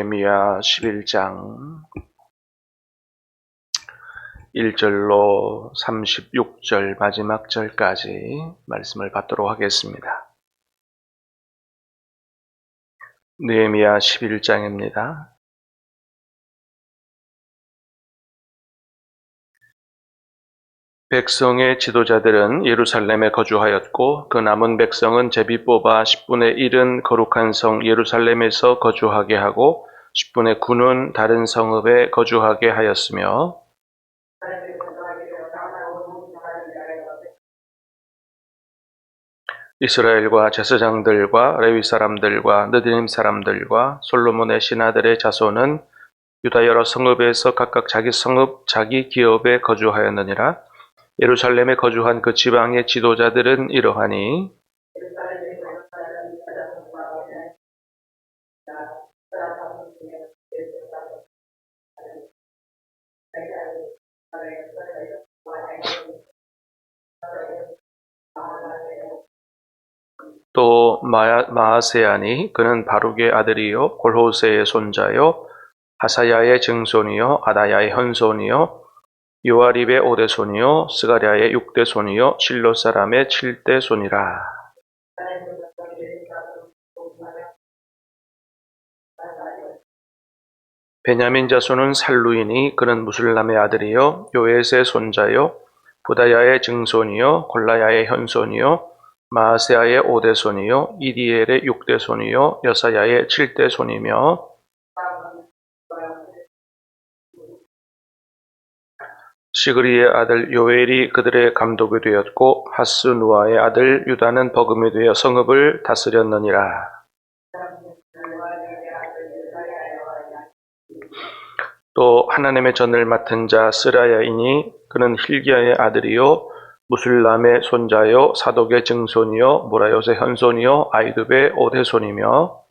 느헤미야 11장 1절로 36절 마지막 절까지 말씀을 받도록 하겠습니다. 느헤미야 11장입니다. 백성의 지도자들은 예루살렘에 거주하였고 그 남은 백성은 제비 뽑아 10분의 1은 거룩한 성 예루살렘에서 거주하게 하고 10분의 9는 다른 성읍에 거주하게 하였으며 이스라엘과 제사장들과 레위 사람들과 느디님 사람들과 솔로몬의 신하들의 자손은 유다 여러 성읍에서 각각 자기 성읍 자기 기업에 거주하였느니라. 예루살렘에 거주한 그 지방의 지도자들은 이러하니 또 마아세아니 그는 바룩의 아들이요 골호세의 손자요 하사야의 증손이요 아다야의 현손이요 요아립의 5대 손이요 스가랴의 6대 손이요 실로 사람의 7대 손이라. 베냐민 자손은 살루이니 그는 무술람의 아들이요 요엣의 손자요 부다야의 증손이요 골라야의 현손이요 마아세아의 5대 손이요 이디엘의 6대 손이요 여사야의 7대 손이며 시그리의 아들 요엘이 그들의 감독이 되었고 하스누아의 아들 유다는 버금이 되어 성읍을 다스렸느니라. 또 하나님의 전을 맡은 자 스라야이니 그는 힐기야의 아들이요 무술람의 손자요 사독의 증손이요 모라요의 현손이요 아이둡의 5대 손이며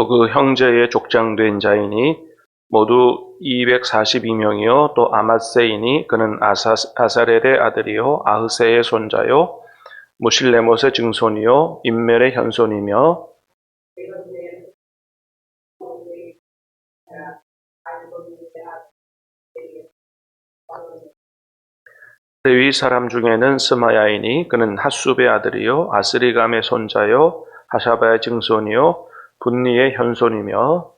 또 그 형제의 족장된 자이니 모두 242명이요 또 아맛세이니 그는 아사렐의 아들이요 아흐세의 손자요 무실레못의 증손이요 임멜의 현손이며 레위 사람 중에는 스마야이니 그는 핫숲의 아들이요 아스리감의 손자요 하샤바의 증손이요 분니의 현손이며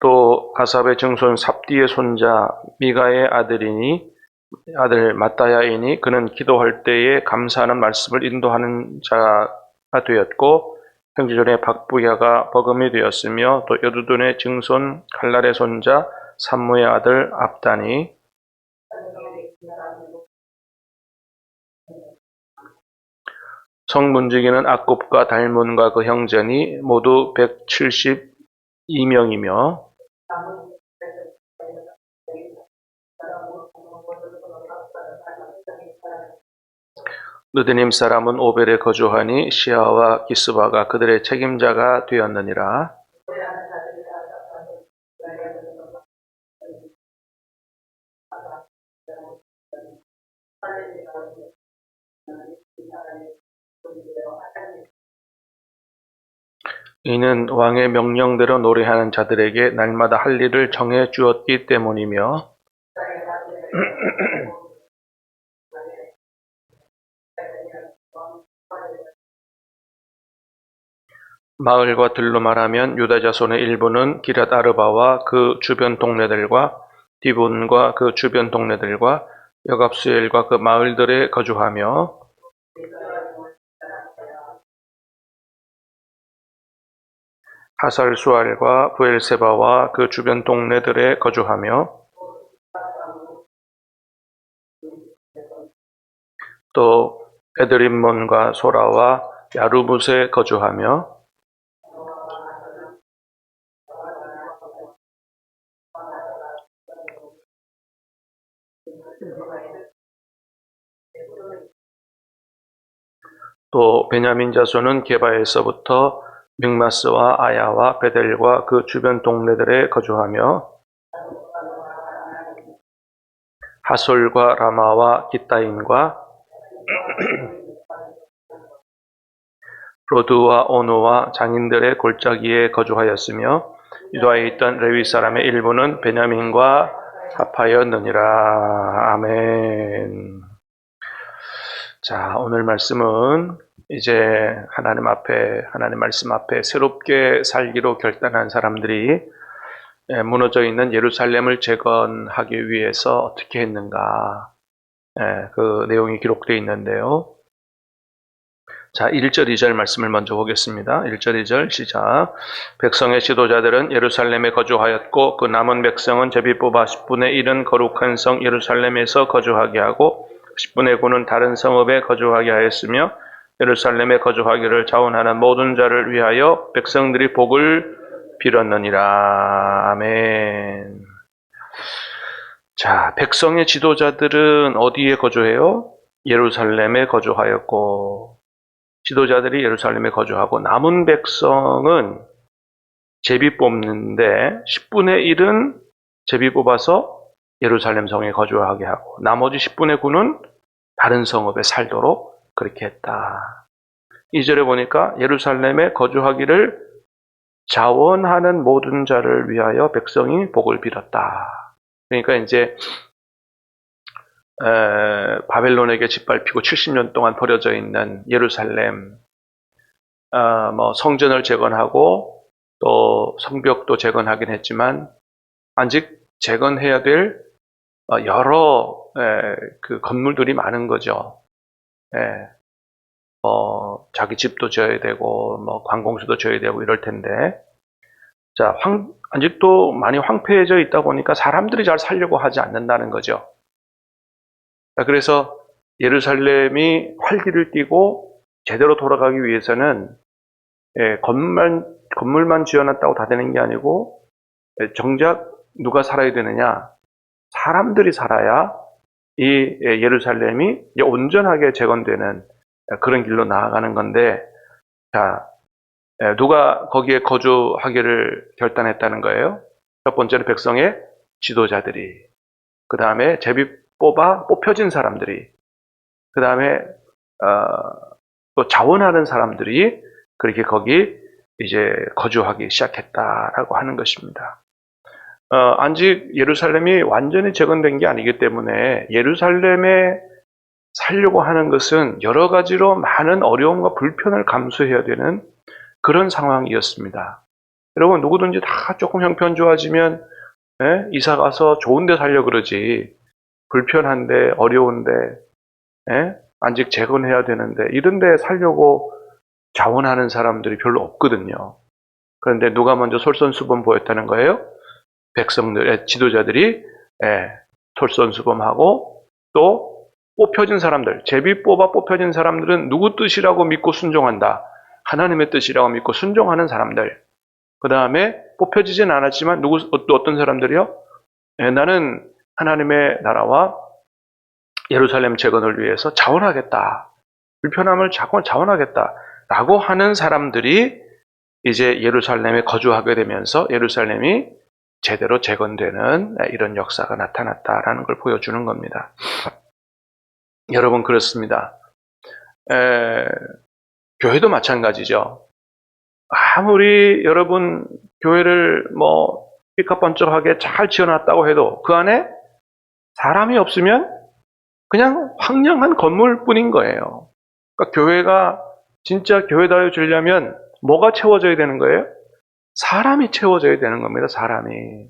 또 아삽의 증손 삽디의 손자 미가의 아들 마따야이니 그는 기도할 때에 감사하는 말씀을 인도하는 자가 되었고 형제전에 박부야가 버금이 되었으며 또 여두둔의 증손 칼날의 손자 삼무의 아들 압다니 성문지기는 악곱과 달몬과 그 형제니 모두 172명이며 느드님 사람은 오벨에 거주하니 시아와 기스바가 그들의 책임자가 되었느니라. 이는 왕의 명령대로 노래하는 자들에게 날마다 할 일을 정해 주었기 때문이며 마을과 들로 말하면 유다 자손의 일부는 기랏 아르바와 그 주변 동네들과 디본과 그 주변 동네들과 여갑수엘과 그 마을들에 거주하며 하살수알과 부엘세바와 그 주변 동네들에 거주하며 또 에드림몬과 소라와 야루붓에 거주하며 또 베냐민 자손은 게바에서부터 믹마스와 아야와 베델과 그 주변 동네들에 거주하며 하솔과 라마와 기타임과 로드와 오노와 장인들의 골짜기에 거주하였으며 유다에 있던 레위 사람의 일부는 베냐민과 합하였느니라. 아멘. 자, 오늘 말씀은 이제 하나님 말씀 앞에 새롭게 살기로 결단한 사람들이 무너져 있는 예루살렘을 재건하기 위해서 어떻게 했는가, 그 내용이 기록되어 있는데요. 자, 1절, 2절 말씀을 먼저 보겠습니다. 1절, 2절 시작. 백성의 지도자들은 예루살렘에 거주하였고 그 남은 백성은 제비 뽑아 10분의 1은 거룩한 성 예루살렘에서 거주하게 하고 10분의 9는 다른 성읍에 거주하게 하였으며 예루살렘에 거주하기를 자원하는 모든 자를 위하여 백성들이 복을 빌었느니라. 아멘. 자, 백성의 지도자들은 어디에 거주해요? 예루살렘에 거주하였고, 지도자들이 예루살렘에 거주하고 남은 백성은 제비 뽑는데 10분의 1은 제비 뽑아서 예루살렘 성에 거주하게 하고 나머지 10분의 9는 다른 성읍에 살도록 그렇게 했다. 2절에 보니까 예루살렘에 거주하기를 자원하는 모든 자를 위하여 백성이 복을 빌었다. 그러니까 이제 바벨론에게 짓밟히고 70년 동안 버려져 있는 예루살렘, 성전을 재건하고 또 성벽도 재건하긴 했지만 아직 재건해야 될 여러 그 건물들이 많은 거죠. 자기 집도 지어야 되고 관공서도 지어야 되고 이럴 텐데, 자, 아직도 많이 황폐해져 있다 보니까 사람들이 잘 살려고 하지 않는다는 거죠. 그래서 예루살렘이 활기를 띠고 제대로 돌아가기 위해서는 건물만 지어놨다고 다 되는 게 아니고 정작 누가 살아야 되느냐? 사람들이 살아야 이 예루살렘이 온전하게 재건되는 그런 길로 나아가는 건데, 자, 누가 거기에 거주하기를 결단했다는 거예요? 첫 번째는 백성의 지도자들이, 그 다음에 제비 뽑혀진 사람들이, 그 다음에 또 자원하는 사람들이 그렇게 거기 이제 거주하기 시작했다라고 하는 것입니다. 아직 예루살렘이 완전히 재건된 게 아니기 때문에 예루살렘에 살려고 하는 것은 여러 가지로 많은 어려움과 불편을 감수해야 되는 그런 상황이었습니다. 여러분, 누구든지 다 조금 형편 좋아지면 이사 가서 좋은 데 살려 그러지, 불편한데 어려운데 아직 재건해야 되는데 이런 데 살려고 자원하는 사람들이 별로 없거든요. 그런데 누가 먼저 솔선수범 보였다는 거예요? 백성들의 지도자들이 솔선수범하고 또 뽑혀진 사람들, 제비 뽑아 뽑혀진 사람들은 누구 뜻이라고 믿고 순종한다. 하나님의 뜻이라고 믿고 순종하는 사람들. 그 다음에 뽑혀지진 않았지만 어떤 사람들이요? 나는 하나님의 나라와 예루살렘 재건을 위해서 자원하겠다. 불편함을 자원하겠다. 라고 하는 사람들이 이제 예루살렘에 거주하게 되면서 예루살렘이 제대로 재건되는 이런 역사가 나타났다라는 걸 보여주는 겁니다. 여러분, 그렇습니다. 교회도 마찬가지죠. 아무리 여러분 교회를 삐까뻔쩍하게 잘 지어놨다고 해도 그 안에 사람이 없으면 그냥 황량한 건물뿐인 거예요. 그러니까 교회가 진짜 교회다워지려면 뭐가 채워져야 되는 거예요? 사람이 채워져야 되는 겁니다. 사람이.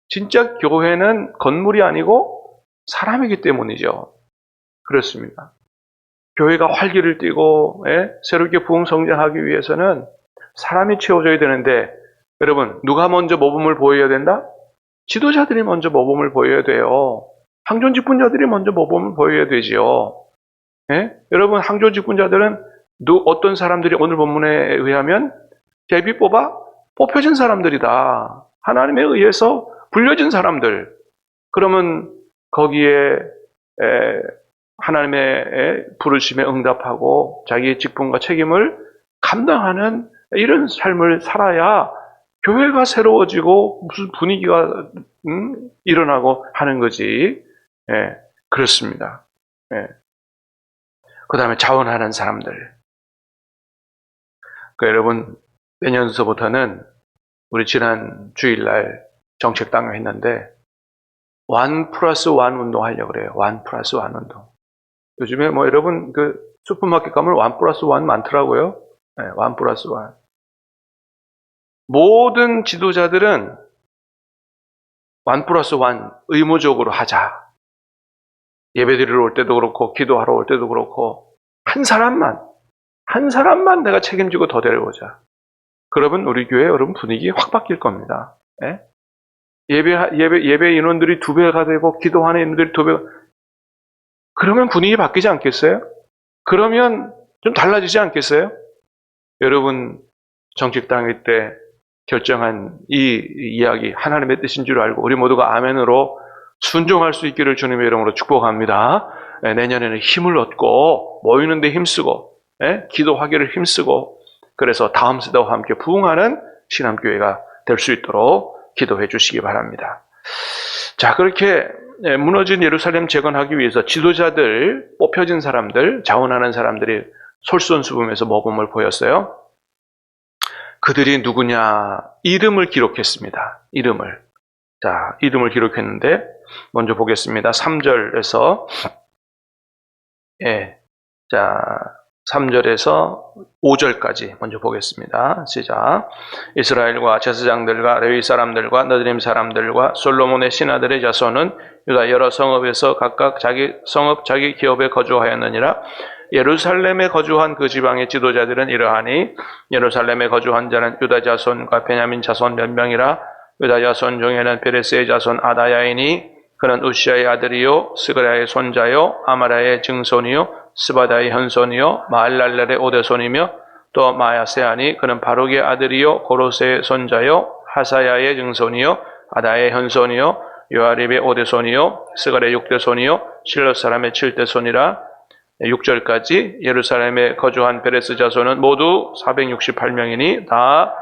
진짜 교회는 건물이 아니고 사람이기 때문이죠. 그렇습니다. 교회가 활기를 띠고 새롭게 부흥 성장하기 위해서는 사람이 채워져야 되는데, 여러분, 누가 먼저 모범을 보여야 된다? 지도자들이 먼저 모범을 보여야 돼요. 항존 직분자들이 먼저 모범을 보여야 되지요. 여러분, 항존 직분자들은 어떤 사람들이 오늘 본문에 의하면 제비 뽑혀진 사람들이다. 하나님에 의해서 불려진 사람들. 그러면 거기에 하나님의 부르심에 응답하고 자기의 직분과 책임을 감당하는 이런 삶을 살아야 교회가 새로워지고 무슨 분위기가 일어나고 하는 거지. 예, 그렇습니다. 예. 그 다음에 자원하는 사람들. 여러분, 내년서부터는 우리 지난 주일날 정책당을 했는데 1+1 운동 하려고 그래요. 1+1 운동. 요즘에 여러분 슈퍼마켓 가면 1+1 많더라고요. 네, 1+1. 모든 지도자들은 1+1 의무적으로 하자. 예배드리러 올 때도 그렇고 기도하러 올 때도 그렇고 한 사람만 내가 책임지고 더 데려오자. 그러면 우리 교회 여러분 분위기 확 바뀔 겁니다. 네? 예배 인원들이 2배가 되고 기도하는 인원들이 2배가 그러면 분위기 바뀌지 않겠어요? 그러면 좀 달라지지 않겠어요? 여러분 정책당일 때 결정한 이 이야기 하나님의 뜻인 줄 알고 우리 모두가 아멘으로 순종할 수 있기를 주님의 이름으로 축복합니다. 내년에는 힘을 얻고 모이는 데 힘쓰고 기도하기를 힘쓰고 그래서 다음 세대와 함께 부흥하는 신앙교회가 될 수 있도록 기도해 주시기 바랍니다. 자, 그렇게 무너진 예루살렘 재건하기 위해서 지도자들, 뽑혀진 사람들, 자원하는 사람들이 솔선수범해서 모범을 보였어요. 그들이 누구냐? 이름을 기록했습니다. 이름을. 자, 이름을 기록했는데 먼저 보겠습니다. 3절에서 3절에서 5절까지 먼저 보겠습니다. 시작. 이스라엘과 제사장들과 레위 사람들과 느드림 사람들과 솔로몬의 신하들의 자손은 유다 여러 성읍에서 각각 자기 성읍 자기 기업에 거주하였느니라. 예루살렘에 거주한 그 지방의 지도자들은 이러하니 예루살렘에 거주한 자는 유다 자손과 베냐민 자손 몇 명이라. 유다 자손 중에는 베레스의 자손 아다야이니 그는 우시아의 아들이요 스그라의 손자요 아마라의 증손이요 스바다의 현손이요 마알랄렐의 오대손이며 또 마야세아니 그는 바룩의 아들이요 고로세의 손자요 하사야의 증손이요 아다의 현손이요 요아립의 오대손이요 스갈의 육대손이요 실롯 사람의 칠대손이라. 6절까지 예루살렘에 거주한 베레스 자손은 모두 468명이니 다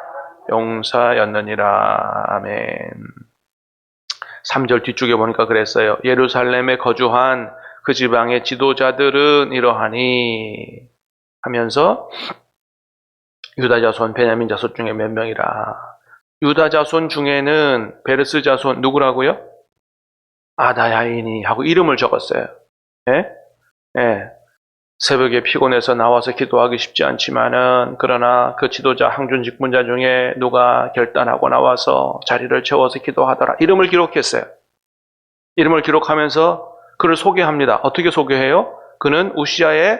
용사였느니라. 아멘. 3절 뒤쪽에 보니까 그랬어요. 예루살렘에 거주한 그 지방의 지도자들은 이러하니 하면서 유다 자손, 베냐민 자손 중에 몇 명이라. 유다 자손 중에는 베레스 자손 누구라고요? 아다야이니 하고 이름을 적었어요. 예? 예. 새벽에 피곤해서 나와서 기도하기 쉽지 않지만은 그러나 그 지도자 항준 직분자 중에 누가 결단하고 나와서 자리를 채워서 기도하더라. 이름을 기록했어요. 이름을 기록하면서 그를 소개합니다. 어떻게 소개해요? 그는 우시아의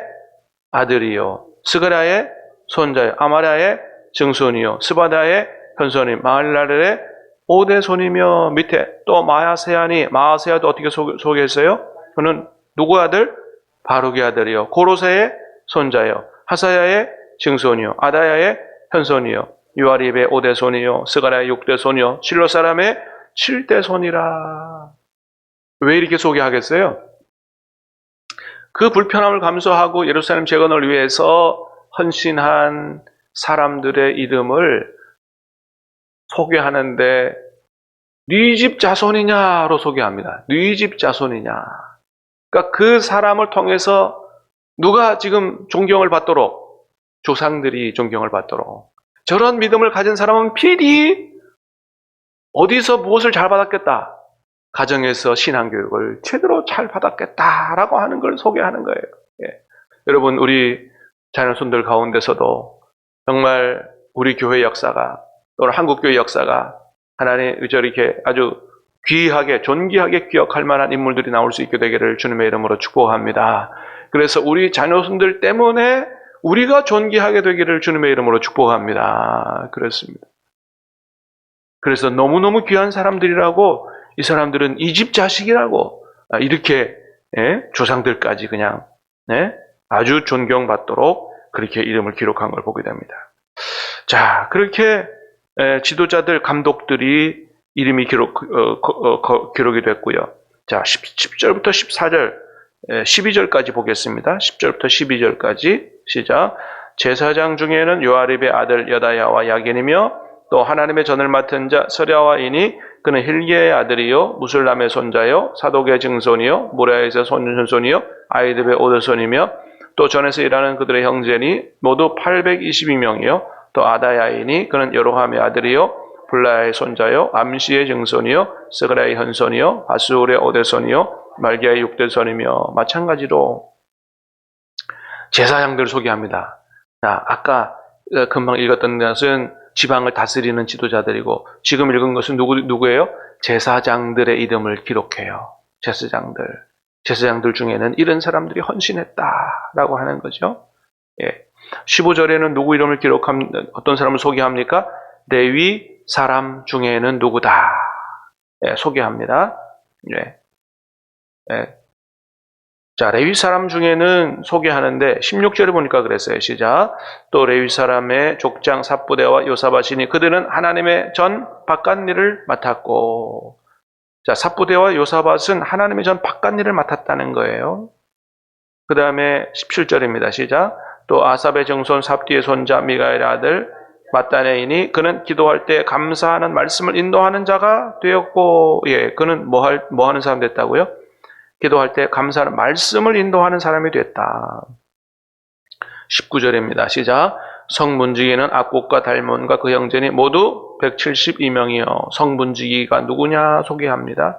아들이요 스가랴의 손자요 아마랴의 증손이요 스바다의 현손이 마알랄의 오대손이며 밑에 또 마야세아니 마야세아도 어떻게 소개했어요? 그는 누구 아들? 바룩의 아들이요 고로세의 손자요 하사야의 증손이요 아다야의 현손이요 요아립의 오대손이요 스가랴의 육대손이요 실롯 사람의 칠대손이라. 왜 이렇게 소개하겠어요? 그 불편함을 감수하고 예루살렘 재건을 위해서 헌신한 사람들의 이름을 소개하는데 네 집 자손이냐로 소개합니다. 네 집 자손이냐. 그러니까 그 사람을 통해서 누가 지금 존경을 받도록 조상들이 존경을 받도록 저런 믿음을 가진 사람은 필히 어디서 무엇을 잘 받았겠다. 가정에서 신앙교육을 제대로 잘 받았겠다라고 하는 걸 소개하는 거예요. 예. 여러분 우리 자녀손들 가운데서도 정말 우리 교회 역사가 또는 한국교회 역사가 하나님 이렇게 아주 귀하게 존귀하게 기억할 만한 인물들이 나올 수 있게 되기를 주님의 이름으로 축복합니다. 그래서 우리 자녀손들 때문에 우리가 존귀하게 되기를 주님의 이름으로 축복합니다. 그렇습니다. 그래서 너무너무 귀한 사람들이라고 이 사람들은 이 집 자식이라고 이렇게 조상들까지 그냥 아주 존경받도록 그렇게 이름을 기록한 걸 보게 됩니다. 자, 그렇게 지도자들, 감독들이 이름이 기록이 됐고요. 자, 10절부터 14절 12절까지 보겠습니다. 10절부터 12절까지 시작. 제사장 중에는 요아립의 아들 여다야와 야긴이며 또 하나님의 전을 맡은 자 서랴와이니 그는 힐기의 아들이요 무술람의 손자요 사독의 증손이요 무라에의 손손이요 아이듭의 오드손이며 또 전에서 일하는 그들의 형제니 모두 822명이요 또 아다야이니 그는 여로함의 아들이요 블라의 손자요 암시의 증손이요 스그라의 현손이요 아수울의 오대손이요 말기야의 육대손이며 마찬가지로 제사장들을 소개합니다. 자, 아까 금방 읽었던 것은 지방을 다스리는 지도자들이고 지금 읽은 것은 누구예요? 제사장들의 이름을 기록해요. 제사장들 중에는 이런 사람들이 헌신했다라고 하는 거죠. 예. 15절에는 누구 이름을 어떤 사람을 소개합니까? 레위 사람 중에는 누구다. 예, 소개합니다. 예. 예. 자, 레위 사람 중에는 소개하는데 16절에 보니까 그랬어요. 시작. 또 레위 사람의 족장 삽부대와 요사밭이니 그들은 하나님의 전 바깥일을 맡았고, 자, 삽부대와 요사밭은 하나님의 전 바깥일을 맡았다는 거예요. 그 다음에 17절입니다. 시작. 또 아삽의 정손 삽디의 손자 미가엘의 아들 마따네이니 그는 기도할 때 감사하는 말씀을 인도하는 자가 되었고, 예, 그는 뭐 하는 사람 됐다고요? 기도할 때 감사하는 말씀을 인도하는 사람이 됐다. 19절입니다. 시작. 성문지기는 악국과 달몬과 그 형제니 모두 172명이요. 성문지기가 누구냐 소개합니다.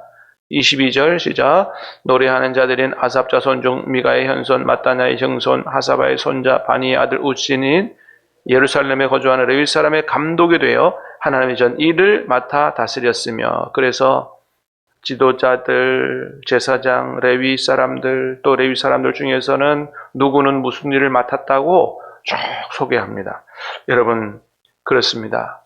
22절 시작. 노래하는 자들인 아삽 자손 중 미가의 현손 마따냐의 정손 하사바의 손자 바니의 아들 우신인 예루살렘에 거주하는 레위 사람의 감독이 되어 하나님의 전 일을 맡아 다스렸으며, 그래서 지도자들, 제사장, 레위 사람들, 또 레위 사람들 중에서는 누구는 무슨 일을 맡았다고 쭉 소개합니다. 여러분, 그렇습니다.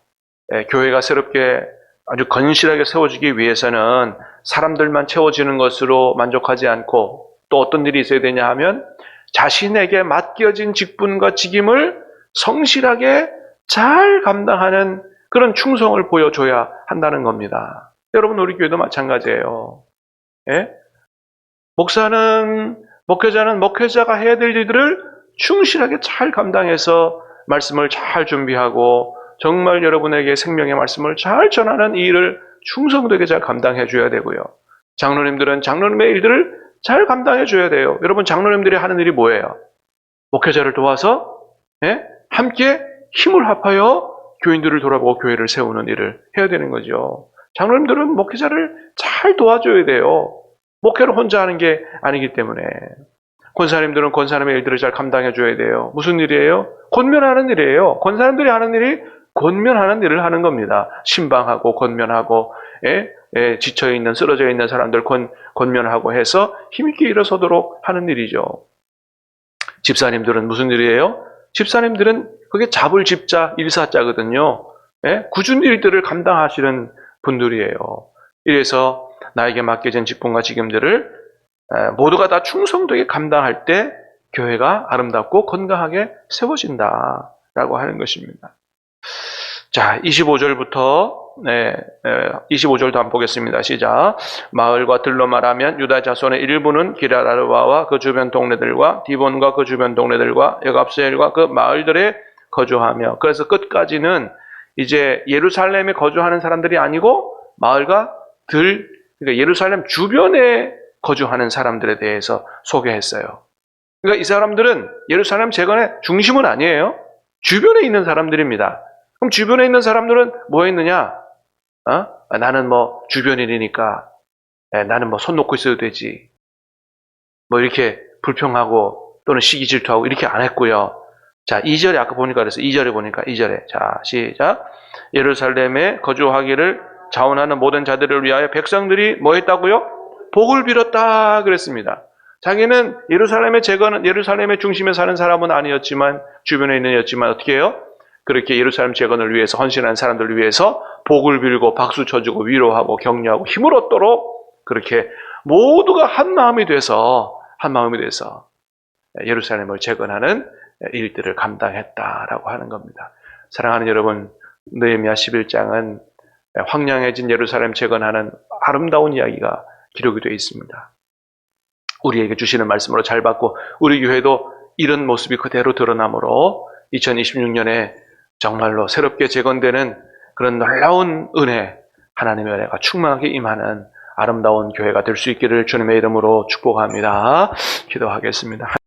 교회가 새롭게 아주 건실하게 세워지기 위해서는 사람들만 채워지는 것으로 만족하지 않고 또 어떤 일이 있어야 되냐 하면 자신에게 맡겨진 직분과 직임을 성실하게 잘 감당하는 그런 충성을 보여줘야 한다는 겁니다. 여러분, 우리 교회도 마찬가지예요. 예? 목회자는 목회자가 해야 될 일들을 충실하게 잘 감당해서 말씀을 잘 준비하고 정말 여러분에게 생명의 말씀을 잘 전하는 이 일을 충성되게 잘 감당해 줘야 되고요. 장로님들은 장로님의 일들을 잘 감당해 줘야 돼요. 여러분, 장로님들이 하는 일이 뭐예요? 목회자를 도와서 함께 힘을 합하여 교인들을 돌아보고 교회를 세우는 일을 해야 되는 거죠. 장로님들은 목회자를 잘 도와줘야 돼요. 목회를 혼자 하는 게 아니기 때문에. 권사님들은 권사님의 일들을 잘 감당해 줘야 돼요. 무슨 일이에요? 권면하는 일이에요. 권사님들이 하는 일이 권면하는 일을 하는 겁니다. 신방하고 권면하고 지쳐있는 쓰러져 있는 사람들 권면하고 해서 힘있게 일어서도록 하는 일이죠. 집사님들은 무슨 일이에요? 집사님들은 그게 잡을 집자 일사자거든요. 굳은 일들을 감당하시는 분들이에요. 이래서 나에게 맡겨진 직분과 직임들을 모두가 다 충성되게 감당할 때 교회가 아름답고 건강하게 세워진다라고 하는 것입니다. 자, 25절부터 25절도 한번 보겠습니다. 시작. 마을과 들로 말하면 유다 자손의 일부는 기라르바와 그 주변 동네들과 디본과 그 주변 동네들과 여갑스엘과 그 마을들에 거주하며, 그래서 끝까지는 이제 예루살렘에 거주하는 사람들이 아니고 마을과 그러니까 예루살렘 주변에 거주하는 사람들에 대해서 소개했어요. 그러니까 이 사람들은 예루살렘 재건의 중심은 아니에요. 주변에 있는 사람들입니다. 그럼 주변에 있는 사람들은 뭐 했느냐? 나는 뭐 주변인이니까 나는 뭐 손 놓고 있어도 되지. 뭐 이렇게 불평하고 또는 시기 질투하고 이렇게 안 했고요. 자, 2절에 아까 보니까 그래서 2절에 보니까 2절에 자, 시작. 예루살렘에 거주하기를 자원하는 모든 자들을 위하여 백성들이 뭐 했다고요? 복을 빌었다 그랬습니다. 자기는 예루살렘의 중심에 사는 사람은 아니었지만 주변에 있는 였지만 어떻게 해요? 그렇게 예루살렘 재건을 위해서 헌신한 사람들을 위해서 복을 빌고 박수 쳐주고 위로하고 격려하고 힘을 얻도록 그렇게 모두가 한 마음이 돼서 예루살렘을 재건하는 일들을 감당했다라고 하는 겁니다. 사랑하는 여러분, 느헤미야 11장은 황량해진 예루살렘 재건하는 아름다운 이야기가 기록이 되어 있습니다. 우리에게 주시는 말씀으로 잘 받고 우리 교회도 이런 모습이 그대로 드러나므로 2026년에 정말로 새롭게 재건되는 그런 놀라운 은혜, 하나님의 은혜가 충만하게 임하는 아름다운 교회가 될 수 있기를 주님의 이름으로 축복합니다. 기도하겠습니다.